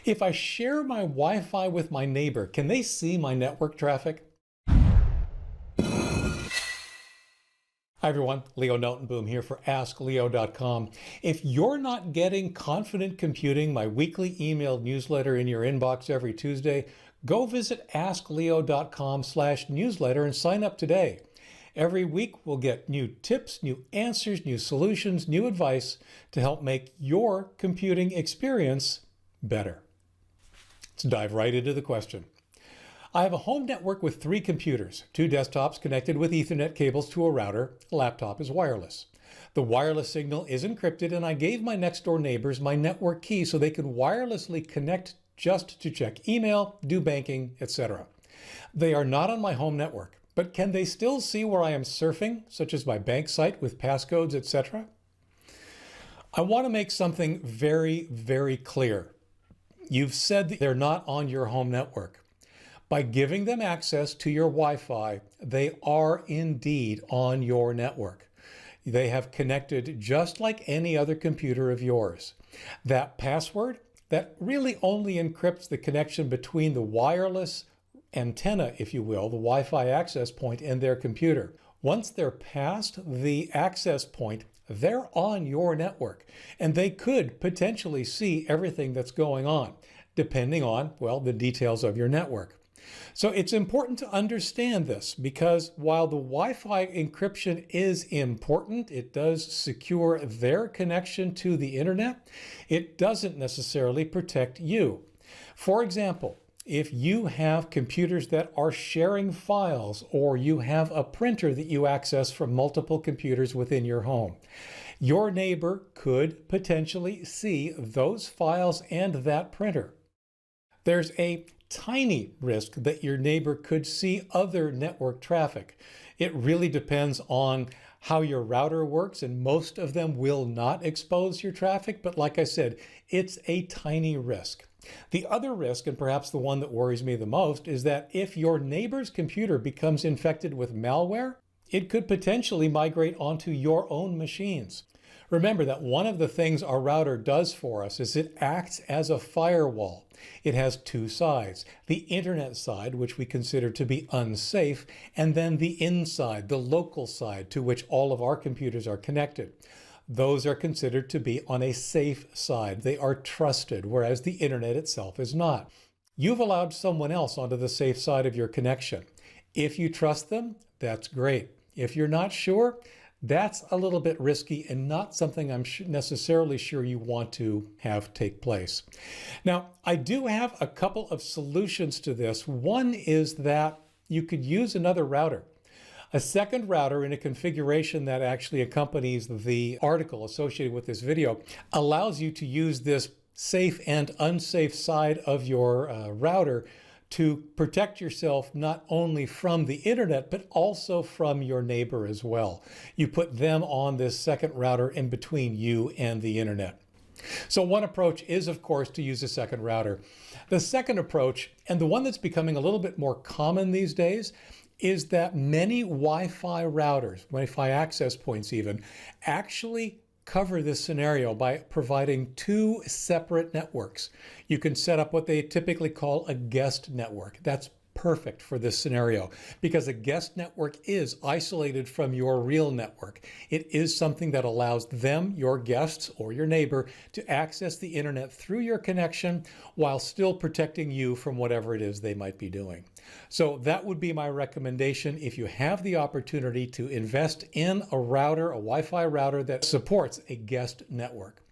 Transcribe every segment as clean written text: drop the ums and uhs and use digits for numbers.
If I share my Wi-Fi with my neighbor, can they see my network traffic? Hi everyone, Leo Notenboom here for askleo.com. If you're not getting Confident Computing, my weekly email newsletter in your inbox every Tuesday, go visit askleo.com/newsletter and sign up today. Every week we'll get new tips, new answers, new solutions, new advice to help make your computing experience better. Let's dive right into the question. I have a home network with 3 computers, 2 desktops connected with Ethernet cables to a router. The laptop is wireless. The wireless signal is encrypted, and I gave my next door neighbors my network key so they can wirelessly connect just to check email, do banking, etc. They are not on my home network, but can they still see where I am surfing, such as my bank site with passcodes, etc.? I want to make something very, very clear. You've said that they're not on your home network. By giving them access to your Wi-Fi, they are indeed on your network. They have connected just like any other computer of yours. That password, that really only encrypts the connection between the wireless antenna, if you will, the Wi-Fi access point, and their computer. Once they're past the access point, they're on your network, and they could potentially see everything that's going on, depending on, well, the details of your network. So it's important to understand this because while the Wi-Fi encryption is important, it does secure their connection to the internet, it doesn't necessarily protect you. For example, if you have computers that are sharing files or you have a printer that you access from multiple computers within your home, your neighbor could potentially see those files and that printer. There's a tiny risk that your neighbor could see other network traffic. It really depends on how your router works, and most of them will not expose your traffic, but like I said, it's a tiny risk. The other risk, and perhaps the one that worries me the most, is that if your neighbor's computer becomes infected with malware, it could potentially migrate onto your own machines. Remember that one of the things our router does for us is it acts as a firewall. It has 2 sides, the internet side, which we consider to be unsafe, and then the inside, the local side, to which all of our computers are connected. Those are considered to be on a safe side. They are trusted, whereas the internet itself is not. You've allowed someone else onto the safe side of your connection. If you trust them, that's great. If you're not sure, that's a little bit risky and not something I'm necessarily sure you want to have take place. Now, I do have a couple of solutions to this. One is that you could use another router. A second router in a configuration that actually accompanies the article associated with this video allows you to use this safe and unsafe side of your router to protect yourself not only from the internet, but also from your neighbor as well. You put them on this second router in between you and the internet. So one approach is, of course, to use a second router. The second approach, and the one that's becoming a little bit more common these days, is that many Wi-Fi routers, Wi-Fi access points even, actually cover this scenario by providing 2 separate networks. You can set up what they typically call a guest network. That's perfect for this scenario because a guest network is isolated from your real network. It is something that allows them, your guests or your neighbor, to access the internet through your connection while still protecting you from whatever it is they might be doing. So that would be my recommendation if you have the opportunity to invest in a router, a Wi-Fi router that supports a guest network.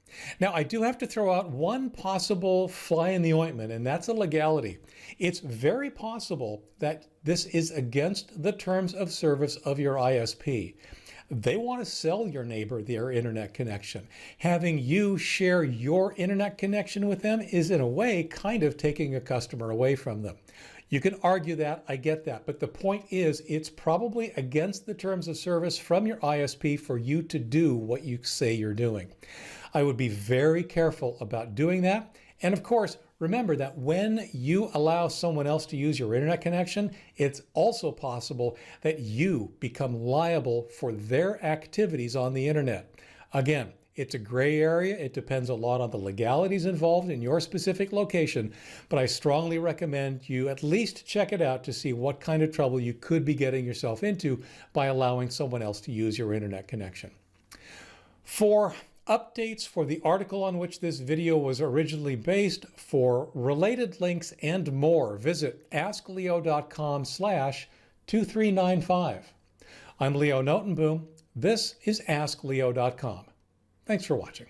Now, I do have to throw out one possible fly in the ointment, and that's a legality. It's very possible that this is against the terms of service of your ISP. They want to sell your neighbor their internet connection. Having you share your internet connection with them is, in a way, kind of taking a customer away from them. You can argue that, I get that, but the point is it's probably against the terms of service from your ISP for you to do what you say you're doing. I would be very careful about doing that. And of course, remember that when you allow someone else to use your internet connection, it's also possible that you become liable for their activities on the internet. Again, It's a gray area. It depends a lot on the legalities involved in your specific location, but I strongly recommend you at least check it out to see what kind of trouble you could be getting yourself into by allowing someone else to use your internet connection. For updates for the article on which this video was originally based, for related links and more, visit askleo.com/2395. I'm Leo Notenboom. This is askleo.com. Thanks for watching.